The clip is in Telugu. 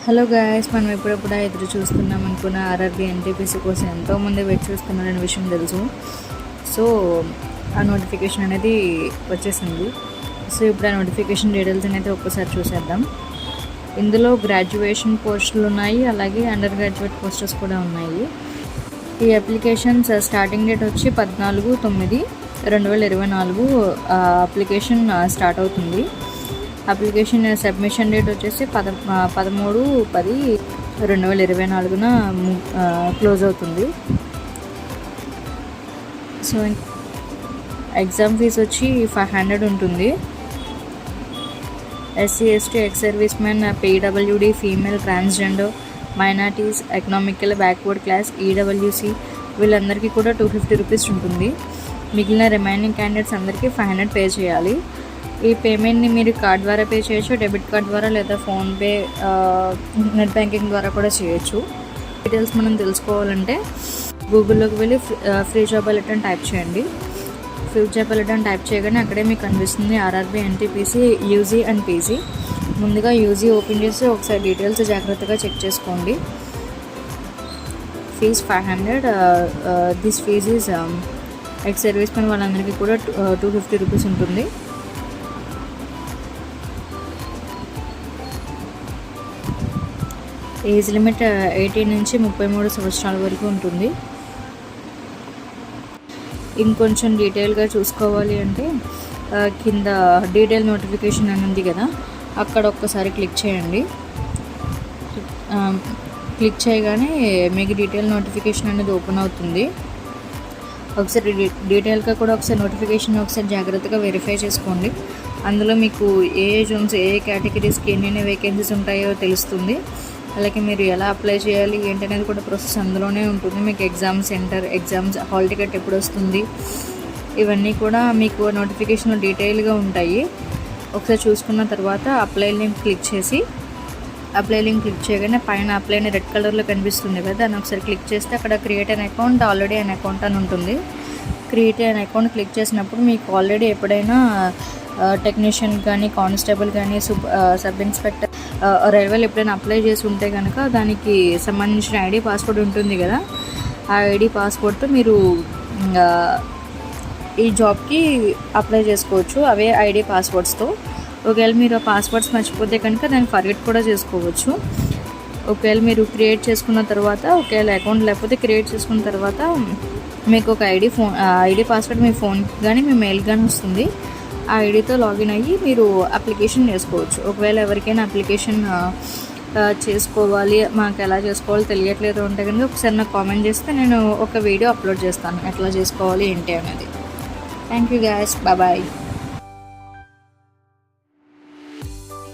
హలో గాయస్, మనం ఎప్పుడెప్పుడు ఎదురు చూస్తున్నాం అనుకున్న ఆర్ఆర్బీ ఎన్టీపీసీ కోసం ఎంతోమంది వెయిట్ చూస్తున్నారనే విషయం తెలుసు. సో ఆ నోటిఫికేషన్ అనేది వచ్చేసింది. సో ఇప్పుడు ఆ నోటిఫికేషన్ డీటెయిల్స్ అనేది ఒక్కసారి చూసేద్దాం. ఇందులో గ్రాడ్యుయేషన్ పోస్టులు ఉన్నాయి, అలాగే అండర్ గ్రాడ్యుయేట్ పోస్టర్స్ కూడా ఉన్నాయి. ఈ అప్లికేషన్స్ స్టార్టింగ్ డేట్ వచ్చి 14/9/2024 అప్లికేషన్ స్టార్ట్ అవుతుంది. అప్లికేషన్ సబ్మిషన్ డేట్ వచ్చేసి 13/10/2024 క్లోజ్ అవుతుంది. సో ఎగ్జామ్ ఫీజ్ వచ్చి 500 ఉంటుంది. SC ST X service men, PWD, female, transgender, minorities, economical backward class, EWC వీళ్ళందరికీ కూడా 250 రూపీస్ ఉంటుంది. మిగిలిన రిమైనింగ్ క్యాండిడేట్స్ అందరికీ 500 పే చేయాలి. ఈ పేమెంట్ని మీరు కార్డ్ ద్వారా పే చేయొచ్చు, డెబిట్ కార్డ్ ద్వారా, లేదా ఫోన్పే, నెట్ బ్యాంకింగ్ ద్వారా కూడా చేయొచ్చు. డీటెయిల్స్ మనం తెలుసుకోవాలంటే గూగుల్లోకి వెళ్ళి ఫ్రీ జాబ్ అలర్ట్ అని టైప్ చేయండి. ఫ్రీ జాబ్ అలర్ట్ అని టైప్ చేయగానే అక్కడే మీకు కనిపిస్తుంది RRB NTPC UG and PG. ముందుగా యూజీ ఓపెన్ చేసి ఒకసారి డీటెయిల్స్ జాగ్రత్తగా చెక్ చేసుకోండి. Fees 500. This fees is ex service men వాళ్ళందరికీ కూడా 250 రూపీస్ ఉంటుంది. ఏజ్ లిమిట్ 18 నుంచి 33 సంవత్సరాల వరకు ఉంటుంది. ఇంకొంచెం డీటెయిల్గా చూసుకోవాలి అంటే కింద డీటెయిల్ నోటిఫికేషన్ అని ఉంది కదా, అక్కడ ఒక్కసారి క్లిక్ చేయండి. క్లిక్ చేయగానే మీకు డీటెయిల్ నోటిఫికేషన్ అనేది ఓపెన్ అవుతుంది. ఒకసారి డీటెయిల్గా కూడా ఒకసారి నోటిఫికేషన్ ఒకసారి జాగ్రత్తగా వెరిఫై చేసుకోండి. అందులో మీకు ఏ జోన్స్, ఏ కేటగిరీస్కి ఎన్ని వేకెన్సీస్ ఉంటాయో తెలుస్తుంది. అలాగే మీరు ఎలా అప్లై చేయాలి ఏంటనేది కూడా ప్రాసెస్ అందులోనే ఉంటుంది. మీకు exam centre, exams hall ticket ఎప్పుడు వస్తుంది, ఇవన్నీ కూడా మీకు నోటిఫికేషన్లో డీటెయిల్గా ఉంటాయి. ఒకసారి చూసుకున్న తర్వాత అప్లై లింక్ క్లిక్ చేసి, అప్లై లింక్ క్లిక్ చేయగానే పైన అప్లై అని రెడ్ కలర్లో కనిపిస్తుంది కదా, దాన్ని ఒకసారి క్లిక్ చేస్తే అక్కడ create an account, already an account అని ఉంటుంది. క్రియేట్ అన్ అకౌంట్ క్లిక్ చేసినప్పుడు మీకు ఆల్రెడీ ఎప్పుడైనా టెక్నీషియన్ కానీ, కానిస్టేబుల్ కానీ, సబ్ ఇన్స్పెక్టర్, రైల్వేలు ఎప్పుడైనా అప్లై చేసి ఉంటే కనుక దానికి సంబంధించిన ఐడి పాస్వర్డ్ ఉంటుంది కదా, ఆ ఐడి పాస్వర్డ్తో మీరు ఈ జాబ్కి అప్లై చేసుకోవచ్చు. అవే ఐడి పాస్వర్డ్స్తో. ఒకవేళ మీరు ఆ పాస్వర్డ్స్ మర్చిపోతే కనుక దాన్ని ఫర్గెట్ కూడా చేసుకోవచ్చు. ఒకవేళ మీరు క్రియేట్ చేసుకున్న తర్వాత, ఒకవేళ అకౌంట్ లేకపోతే క్రియేట్ చేసుకున్న తర్వాత మీకు ఒక ఐడి పాస్వర్డ్ మీ ఫోన్ కానీ మీ మెయిల్ కానీ వస్తుంది. ఆ ఐడితో లాగిన్ అయ్యి మీరు అప్లికేషన్ చేసుకోవచ్చు. ఒకవేళ ఎవరికైనా అప్లికేషన్ చేసుకోవాలి, మాకు ఎలా చేసుకోవాలో తెలియట్లేదు అంటే కనుక ఒకసారి నాకు కామెంట్ చేస్తే నేను ఒక వీడియో అప్లోడ్ చేస్తాను ఎట్లా చేసుకోవాలి ఏంటి అనేది. Thank you guys, bye.